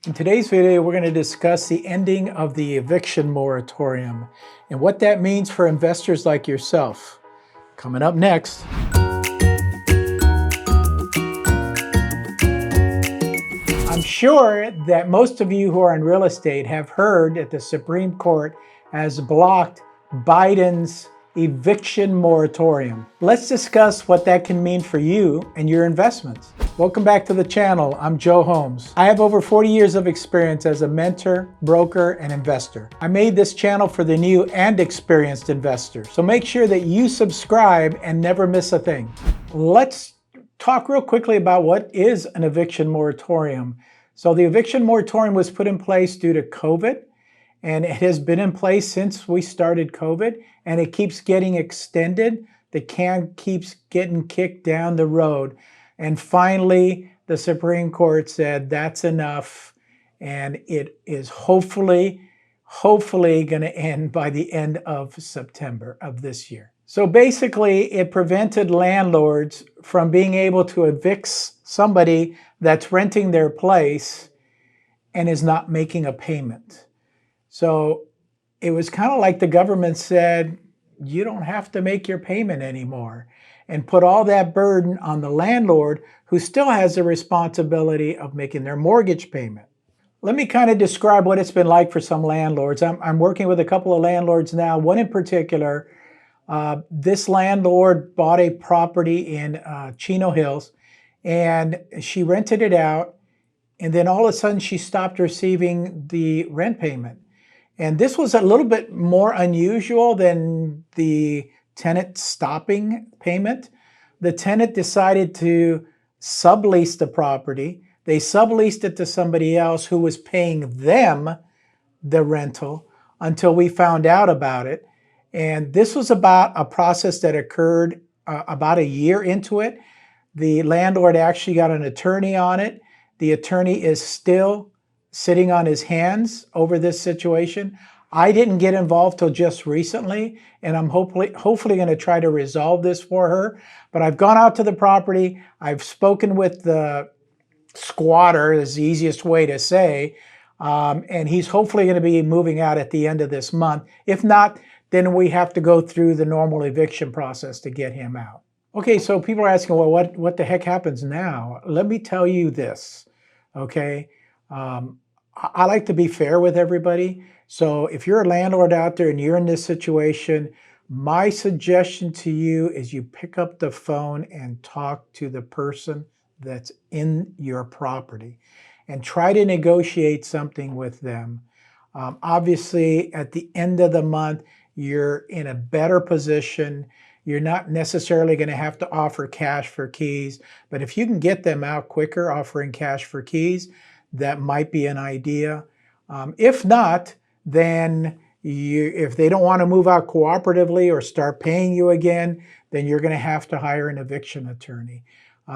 In today's video, we're going to discuss the ending of the eviction moratorium and what that means for investors like yourself. Coming up next. I'm sure that most of you who are in real estate have heard that the Supreme Court has blocked Biden's eviction moratorium. Let's discuss what that can mean for you and your investments. Welcome back to the channel. I'm Joe Holmes. I have over 40 years of experience as a mentor, broker, and investor. I made this channel for the new and experienced investors. So make sure that you subscribe and never miss a thing. Let's talk real quickly about what is an eviction moratorium. So the eviction moratorium was put in place due to COVID, and it has been in place since we started COVID, and it keeps getting extended. The can keeps getting kicked down the road. And finally, the Supreme Court said that's enough, and it is hopefully going to end by the end of September of this year. So basically, it prevented landlords from being able to evict somebody that's renting their place and is not making a payment. So it was kind of like the government said, you don't have to make your payment anymore, and put all that burden on the landlord, who still has the responsibility of making their mortgage payment. Let me kind of describe what it's been like for some landlords. I'm working with a couple of landlords now. One in particular, this landlord bought a property in Chino Hills, and she rented it out, and then all of a sudden she stopped receiving the rent payment. And this was a little bit more unusual than the tenant stopping payment. The tenant decided to sublease the property. They subleased it to somebody else who was paying them the rental until we found out about it. And this was about a process that occurred about a year into it. The landlord actually got an attorney on it. The attorney is still sitting on his hands over this situation. I didn't get involved till just recently, and I'm hopefully going to try to resolve this for her. But I've gone out to the property. I've spoken with the squatter, is the easiest way to say, and he's hopefully going to be moving out at the end of this month. If not, then we have to go through the normal eviction process to get him out. Okay, so people are asking, well, what the heck happens now? Let me tell you this, okay? I like to be fair with everybody. So if you're a landlord out there and you're in this situation, my suggestion to you is you pick up the phone and talk to the person that's in your property and try to negotiate something with them. Obviously, at the end of the month, you're in a better position. You're not necessarily going to have to offer cash for keys, but if you can get them out quicker offering cash for keys, that might be an idea. If not, then if they don't want to move out cooperatively or start paying you again, then you're going to have to hire an eviction attorney.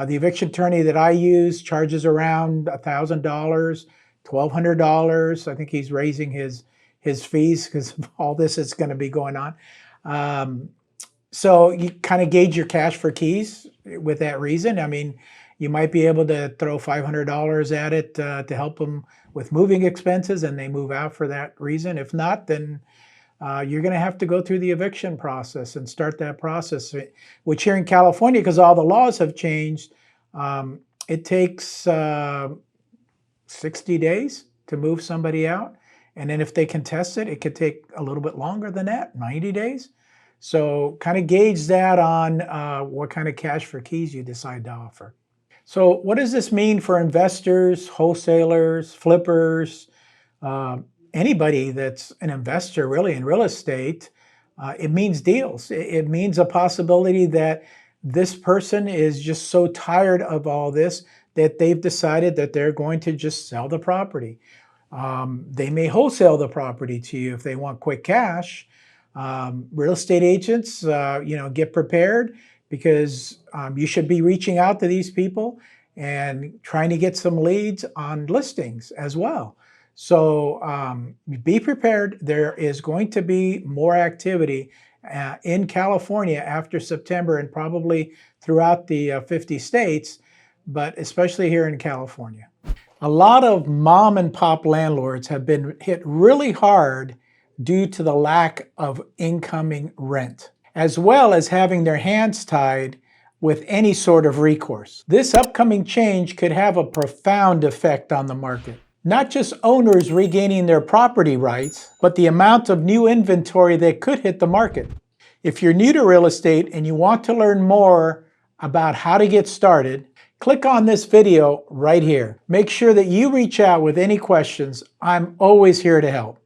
The eviction attorney that I use charges around $1,000, $1,200. I think he's raising his fees because of all this that's going to be going on. So you kind of gauge your cash for keys with that reason. I mean, you might be able to throw $500 at it to help them with moving expenses, and they move out for that reason. If not, then you're going to have to go through the eviction process and start that process, which here in California, because all the laws have changed, it takes 60 days to move somebody out. And then if they contest it, it could take a little bit longer than that, 90 days. So kind of gauge that on what kind of cash for keys you decide to offer. So what does this mean for investors, wholesalers, flippers, anybody that's an investor really in real estate? It means deals. It means a possibility that this person is just so tired of all this that they've decided that they're going to just sell the property. They may wholesale the property to you if they want quick cash. Real estate agents, get prepared, because you should be reaching out to these people and trying to get some leads on listings as well. So be prepared. There is going to be more activity in California after September, and probably throughout the 50 states, but especially here in California. A lot of mom and pop landlords have been hit really hard due to the lack of incoming rent, as well as having their hands tied with any sort of recourse. This upcoming change could have a profound effect on the market. Not just owners regaining their property rights, but the amount of new inventory that could hit the market. If you're new to real estate and you want to learn more about how to get started, click on this video right here. Make sure that you reach out with any questions. I'm always here to help.